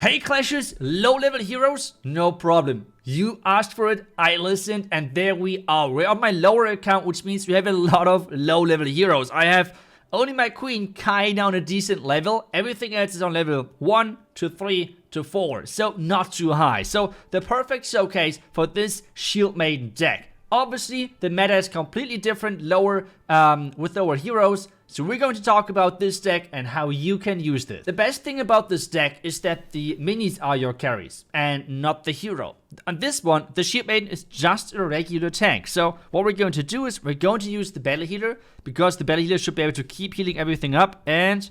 Hey Clashers, low level heroes? No problem. You asked for it, I listened, and there we are. We're on my lower account, which means we have a lot of low level heroes. I have only my queen Kai down a decent level. Everything else is on level 1 to 3 to 4, so not too high. So the perfect showcase for this shield maiden deck. Obviously, the meta is completely different, with lower heroes. So we're going to talk about this deck and how you can use this. The best thing about this deck is that the minis are your carries and not the hero. On this one, the shield maiden is just a regular tank. So what we're going to do is we're going to use the battle healer, because the battle healer should be able to keep healing everything up, and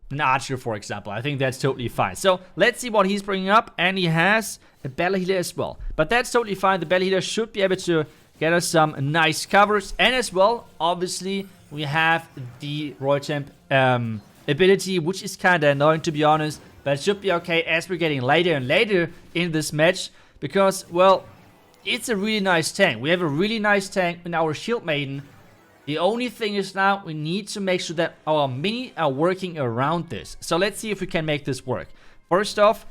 an archer, for example. I think that's totally fine. So let's see what he's bringing up, and he has a battle healer as well. But that's totally fine. The battle healer should be able to get us some nice covers, and as well, obviously, we have the Royal Champ ability, which is kind of annoying, to be honest, but it should be okay as we're getting later and later in this match, because, well, it's a really nice tank. We have a really nice tank in our shield maiden. The only thing is now we need to make sure that our mini are working around this. So let's see if we can make this work. First off,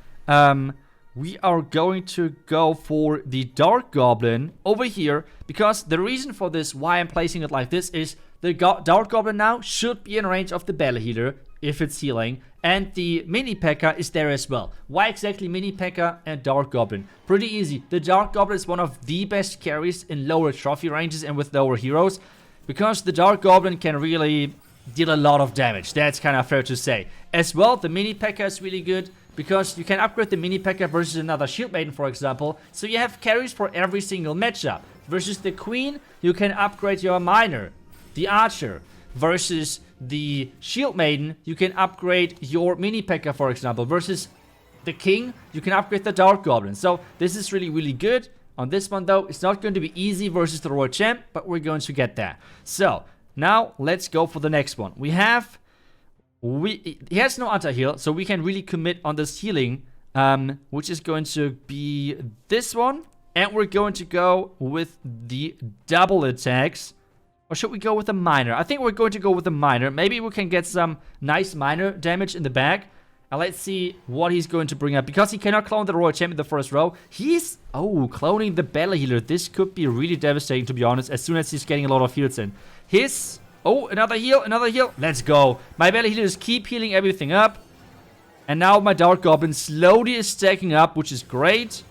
we are going to go for the Dark Goblin over here, because the reason for this, why I'm placing it like this, is the Dark Goblin now should be in range of the Battle Healer if it's healing, and the Mini P.E.K.K.A. is there as well. Why exactly Mini P.E.K.K.A. and Dark Goblin? Pretty easy. The Dark Goblin is one of the best carries in lower trophy ranges and with lower heroes, because the Dark Goblin can really deal a lot of damage. That's kind of fair to say. As well, the Mini P.E.K.K.A. is really good, because you can upgrade the Mini P.E.K.K.A. versus another Shield Maiden, for example. So you have carries for every single matchup. Versus the Queen, you can upgrade your Miner. The Archer. Versus the Shield Maiden, you can upgrade your Mini P.E.K.K.A., for example. Versus the King, you can upgrade the Dark Goblin. So this is really, really good. On this one, though, it's not going to be easy versus the Royal Champ, but we're going to get that. So now let's go for the next one. He has no anti-heal, so we can really commit on this healing, which is going to be this one. And we're going to go with the double attacks. Or should we go with the Miner? I think we're going to go with the Miner. Maybe we can get some nice Miner damage in the back. And let's see what he's going to bring up. Because he cannot clone the Royal Champ in the first row. He's, cloning the Battle Healer. This could be really devastating, to be honest, as soon as he's getting a lot of heals in. Another heal, another heal. Let's go. My Battle Healers keep healing everything up. And now my Dark Goblin slowly is stacking up, which is great.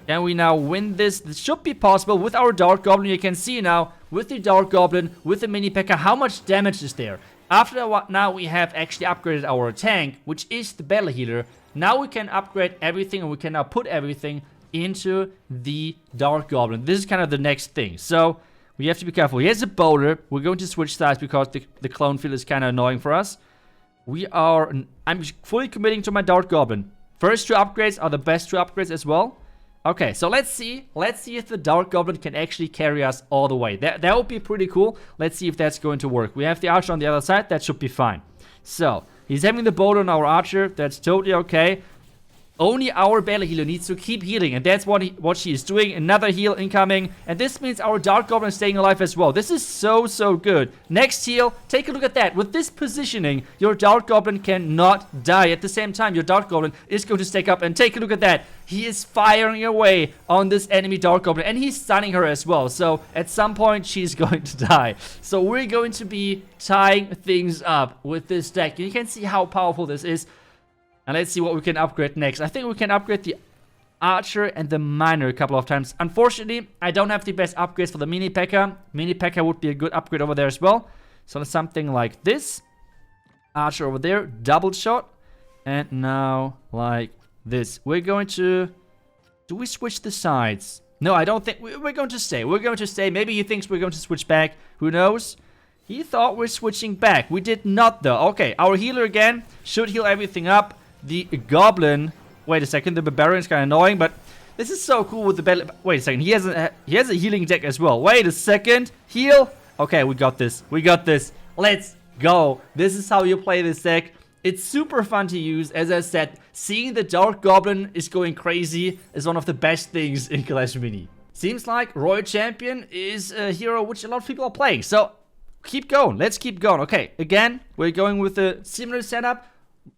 Can we now win this? This should be possible with our Dark Goblin. You can see now, with the Dark Goblin, with the Mini P.E.K.K.A., how much damage is there. After what, now we have actually upgraded our tank, which is the Battle Healer. Now we can upgrade everything, and we can now put everything into the Dark Goblin. This is kind of the next thing. So we have to be careful. He has a boulder. We're going to switch sides because the clone field is kind of annoying for us. I'm fully committing to my Dark Goblin. First two upgrades are the best two upgrades as well. Okay, so let's see if the Dark Goblin can actually carry us all the way. That would be pretty cool. Let's see if that's going to work. We have the Archer on the other side. That should be fine. So, he's having the boulder on our Archer. That's totally okay. Only our Battle Healer needs to keep healing, and that's what she is doing. Another heal incoming, and this means our Dark Goblin is staying alive as well. This is so good. Next heal, take a look at that. With this positioning, your Dark Goblin cannot die. At the same time, your Dark Goblin is going to stack up, and take a look at that. He is firing away on this enemy Dark Goblin, and he's stunning her as well. So at some point, she's going to die. So we're going to be tying things up with this deck. You can see how powerful this is. And let's see what we can upgrade next. I think we can upgrade the Archer and the Miner a couple of times. Unfortunately, I don't have the best upgrades for the Mini P.E.K.K.A. Mini P.E.K.K.A. would be a good upgrade over there as well. So something like this. Archer over there, double shot. And now like this. We're going to... Do we switch the sides? No, I don't think... We're going to stay. We're going to stay. Maybe he thinks we're going to switch back. Who knows? He thought we're switching back. We did not though. Okay, our healer again should heal everything up. The Goblin... Wait a second, the Barbarian is kind of annoying, but this is so cool with the battle... Wait a second, he has a healing deck as well. Wait a second, heal. Okay, we got this. We got this. Let's go. This is how you play this deck. It's super fun to use. As I said, seeing the Dark Goblin is going crazy is one of the best things in Clash Mini. Seems like Royal Champion is a hero which a lot of people are playing. So, keep going. Let's keep going. Okay, again, we're going with a similar setup.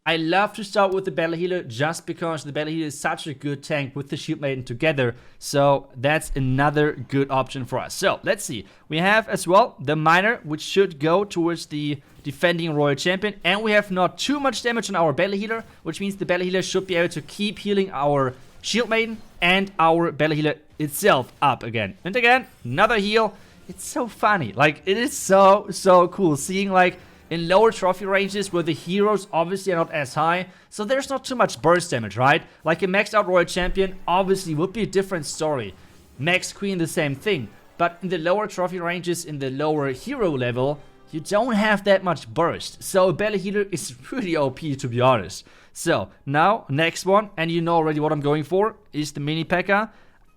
I love to start with the Battle Healer just because the Battle Healer is such a good tank with the Shield Maiden together. So that's another good option for us. So let's see. We have as well the Miner, which should go towards the defending Royal Champion. And we have not too much damage on our Battle Healer, which means the Battle Healer should be able to keep healing our Shield Maiden and our Battle Healer itself up again. And again, another heal. It's so funny. Like, it is so cool seeing, like, in lower trophy ranges where the heroes obviously are not as high, so there's not too much burst damage, right? Like a maxed out Royal Champion obviously would be a different story. Max Queen, the same thing. But in the lower trophy ranges, in the lower hero level, you don't have that much burst. So a Battle Healer is really OP, to be honest. So now, next one, and you know already what I'm going for, is the Mini P.E.K.K.A.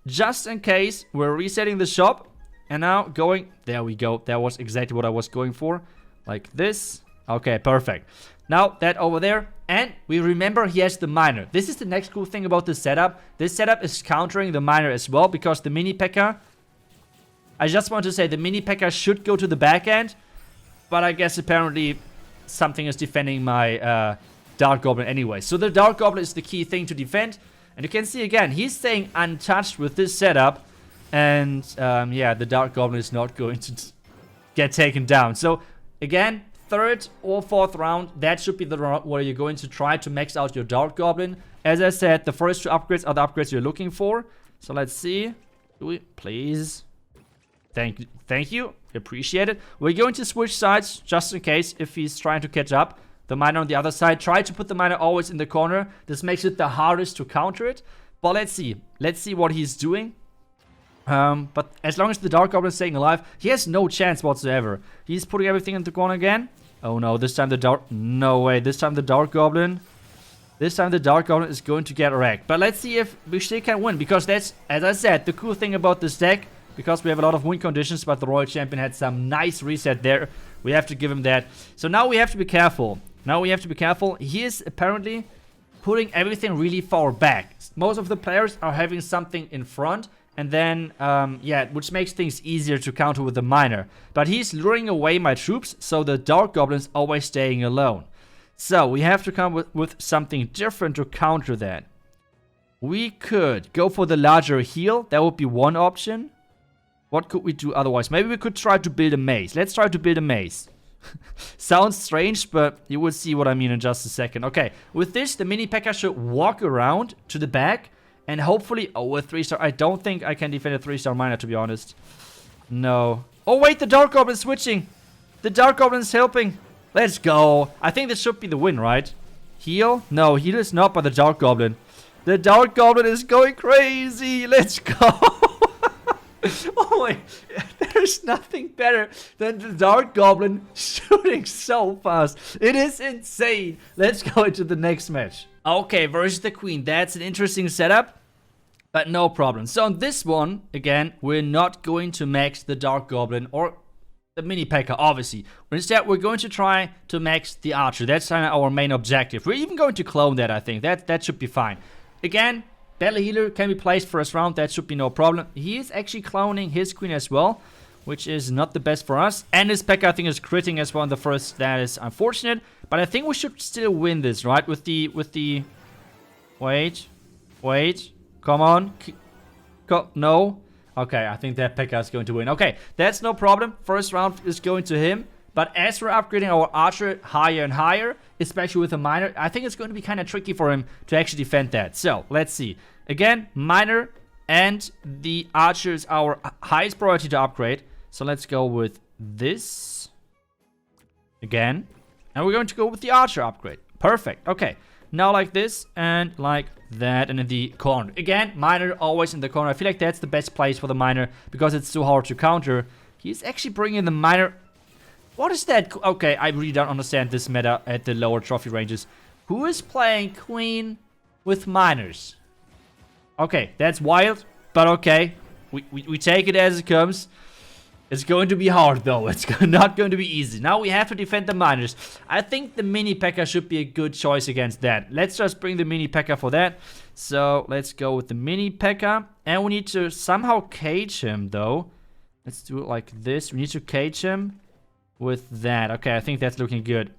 Just in case, we're resetting the shop. And now going, there we go. That was exactly what I was going for. Like this. Okay, perfect. Now that over there. And we remember he has the Miner. This is the next cool thing about this setup. This setup is countering the Miner as well. Because the Mini P.E.K.K.A. I just want to say the Mini P.E.K.K.A. should go to the back end. But I guess apparently something is defending my Dark Goblin anyway. So the Dark Goblin is the key thing to defend. And you can see again, he's staying untouched with this setup. And yeah, the Dark Goblin is not going to get taken down. So again, third or fourth round, that should be the round where you're going to try to max out your Dark Goblin. As I said, the first two upgrades are the upgrades you're looking for. So let's see. Do we, please? Thank you. Appreciate it. We're going to switch sides just in case if he's trying to catch up. The Miner on the other side. Try to put the Miner always in the corner. This makes it the hardest to counter it. But let's see. Let's see what he's doing. But as long as the Dark Goblin is staying alive, he has no chance whatsoever. He's putting everything in the corner again. Oh no, this time the Dark... No way, this time the Dark Goblin... This time the Dark Goblin is going to get wrecked. But let's see if we still can win. Because that's, as I said, the cool thing about this deck. Because we have a lot of win conditions, but the Royal Champion had some nice reset there. We have to give him that. So now we have to be careful. He is apparently putting everything really far back. Most of the players are having something in front. And then, yeah, which makes things easier to counter with the Miner. But he's luring away my troops, so the Dark Goblin's always staying alone. So, we have to come with something different to counter that. We could go for the larger heal. That would be one option. What could we do otherwise? Maybe we could try to build a maze. Let's try to build a maze. Sounds strange, but you will see what I mean in just a second. Okay, with this, the Mini P.E.K.K.A. should walk around to the back. And hopefully... Oh, a 3-star... I don't think I can defend a 3-star Miner, to be honest. No. Oh, wait, the Dark Goblin is switching. The Dark Goblin is helping. Let's go. I think this should be the win, right? Heal? No, heal is not by the Dark Goblin. The Dark Goblin is going crazy. Let's go. Oh, wait. There's nothing better than the Dark Goblin shooting so fast. It is insane. Let's go into the next match. Okay, versus the Queen. That's an interesting setup, but no problem. So on this one, again, we're not going to max the Dark Goblin or the Mini P.E.K.K.A. obviously. Instead, we're going to try to max the Archer. That's kind of our main objective. We're even going to clone that, I think. That should be fine. Again, Battle Healer can be placed first round. That should be no problem. He is actually cloning his Queen as well, which is not the best for us. And his P.E.K.K.A. I think is critting as well in the first. That is unfortunate. But I think we should still win this, right? With the... Wait. Come on. No. Okay, I think that P.E.K.K.A. is going to win. Okay, that's no problem. First round is going to him. But as we're upgrading our Archer higher and higher, especially with a Miner, I think it's going to be kind of tricky for him to actually defend that. So, let's see. Again, Miner and the Archer is our highest priority to upgrade. So, let's go with this. Again. And we're going to go with the Archer upgrade. Perfect. Okay. Now like this and like that and in the corner. Again, Miner always in the corner. I feel like that's the best place for the Miner because it's so hard to counter. He's actually bringing the Miner... What is that? Okay, I really don't understand this meta at the lower trophy ranges. Who is playing Queen with Miners? Okay, that's wild, but okay. We take it as it comes. It's going to be hard though. It's not going to be easy. Now we have to defend the Miners. I think the Mini P.E.K.K.A. should be a good choice against that. Let's just bring the Mini P.E.K.K.A. for that. So let's go with the Mini P.E.K.K.A. And we need to somehow cage him though. Let's do it like this. We need to cage him with that. Okay, I think that's looking good.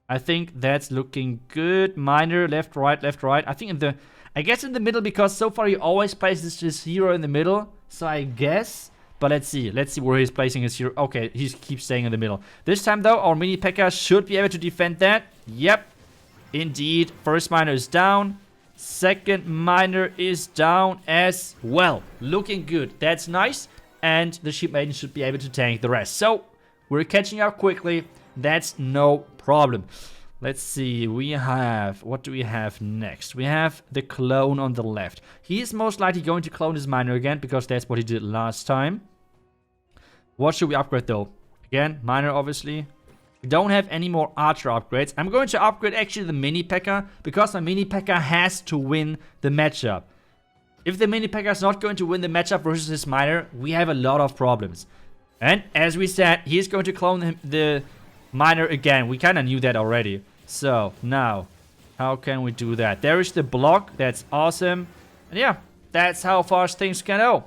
I think that's looking good. Miner, left, right, left, right. I think I guess in the middle, because so far he always places his hero in the middle. So I guess. But let's see. Let's see where he's placing his hero. Okay, he keeps staying in the middle. This time, though, our mini P.E.K.K.A. should be able to defend that. Yep. Indeed. First miner is down. Second miner is down as well. Looking good. That's nice. And the Shield Maiden should be able to tank the rest. So, we're catching up quickly. That's no problem. Let's see. We have... What do we have next? We have the clone on the left. He is most likely going to clone his miner again, because that's what he did last time. What should we upgrade, though? Again, miner, obviously. We don't have any more archer upgrades. I'm going to upgrade, actually, the mini P.E.K.K.A. because my mini P.E.K.K.A. has to win the matchup. If the mini P.E.K.K.A. is not going to win the matchup versus his miner, we have a lot of problems. And, as we said, he's going to clone the miner again. We kind of knew that already. So, now, how can we do that? There is the block. That's awesome. And yeah, that's how fast things can go.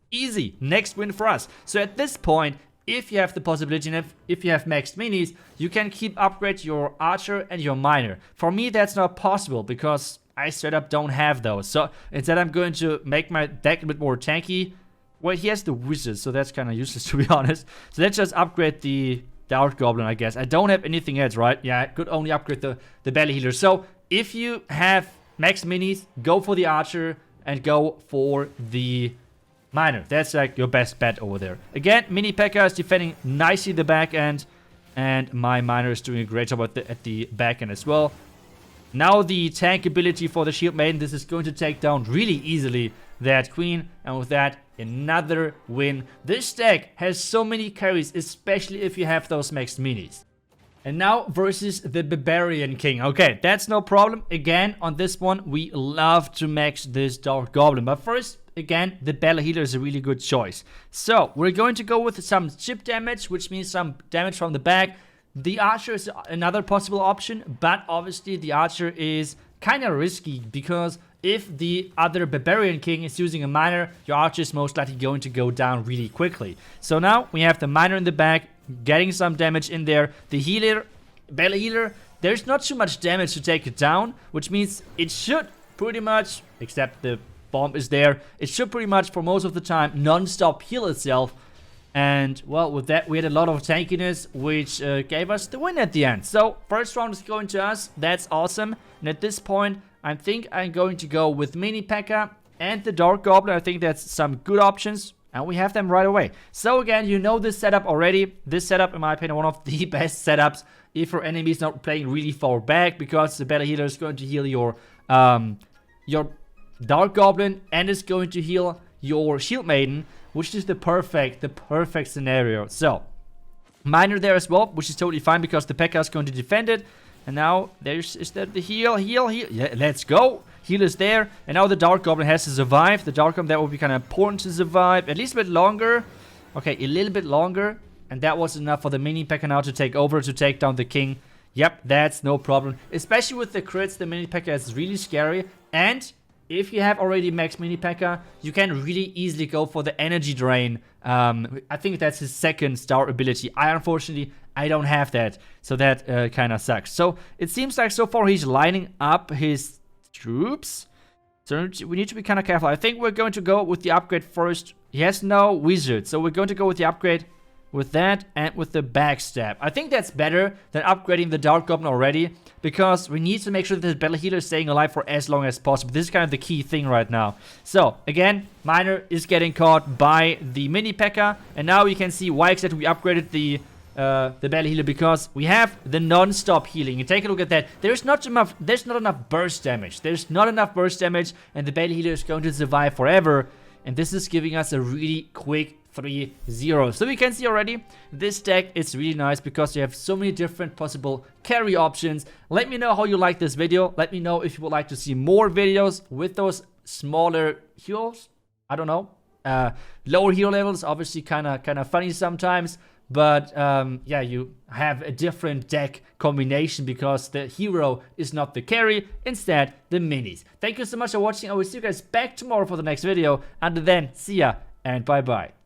Easy. Next win for us. So at this point, if you have the possibility and if you have maxed minis, you can keep upgrade your archer and your miner. For me, that's not possible because I straight up don't have those. So instead, I'm going to make my deck a bit more tanky. Well, he has the wizard, so that's kind of useless to be honest. So let's just upgrade the Dark Goblin, I guess. I don't have anything else, right? Yeah, I could only upgrade the belly healer. So if you have max minis, go for the archer and go for the miner. That's like your best bet over there. Again, mini P.E.K.K.A. is defending nicely the back end, and my miner is doing a great job at the back end as well. Now the tank ability for the Shield Maiden. This is going to take down really easily that queen, and with that, another win. This deck has so many carries, especially if you have those maxed minis. And now versus the Barbarian King. Okay, that's no problem. Again, on this one, we love to max this Dark Goblin. But first, again, the Battle Healer is a really good choice. So, we're going to go with some chip damage, which means some damage from the back. The Archer is another possible option, but obviously the Archer is kind of risky because if the other Barbarian King is using a miner, your Archer is most likely going to go down really quickly. So now we have the miner in the back, getting some damage in there. The healer, Battle Healer, there's not too much damage to take it down, which means it should pretty much, except the bomb is there, it should pretty much for most of the time non-stop heal itself. And well, with that we had a lot of tankiness, which gave us the win at the end. So first round is going to us. That's awesome. And at this point, I think I'm going to go with mini P.E.K.K.A. and the Dark Goblin. I think that's some good options, and we have them right away. So again, you know this setup already. This setup, in my opinion, one of the best setups if your enemy is not playing really far back, because the Battle Healer is going to heal your Dark Goblin and is going to heal your Shield Maiden, which is the perfect scenario. So, miner there as well, which is totally fine because the P.E.K.K.A. is going to defend it. And now, is that the heal? Yeah, let's go. Heal is there. And now the Dark Goblin has to survive. The Dark Goblin, that will be kind of important to survive. At least a bit longer. Okay, a little bit longer. And that was enough for the mini P.E.K.K.A. now to take over, to take down the king. Yep, that's no problem. Especially with the crits, the mini P.E.K.K.A. is really scary. And if you have already max mini P.E.K.K.A., you can really easily go for the energy drain. I think that's his second star ability. Unfortunately, I don't have that, so that kind of sucks. So it seems like so far he's lining up his troops. So we need to be kind of careful. I think we're going to go with the upgrade first. He has no wizard, so we're going to go with the upgrade with that and with the backstab. I think that's better than upgrading the Dark Goblin already, because we need to make sure that the Battle Healer is staying alive for as long as possible. This is kind of the key thing right now. So, again, miner is getting caught by the mini P.E.K.K.A. And now you can see why exactly we upgraded the Battle Healer, because we have the non-stop healing. And take a look at that. There's not enough burst damage. There's not enough burst damage, and the Battle Healer is going to survive forever. And this is giving us a really quick 3-0. So we can see already this deck is really nice because you have so many different possible carry options. Let me know how you like this video. Let me know if you would like to see more videos with those smaller heroes. I don't know. Lower hero levels, obviously kind of funny sometimes. But yeah, you have a different deck combination because the hero is not the carry, instead the minis. Thank you so much for watching. I will see you guys back tomorrow for the next video. Until then, see ya and bye bye.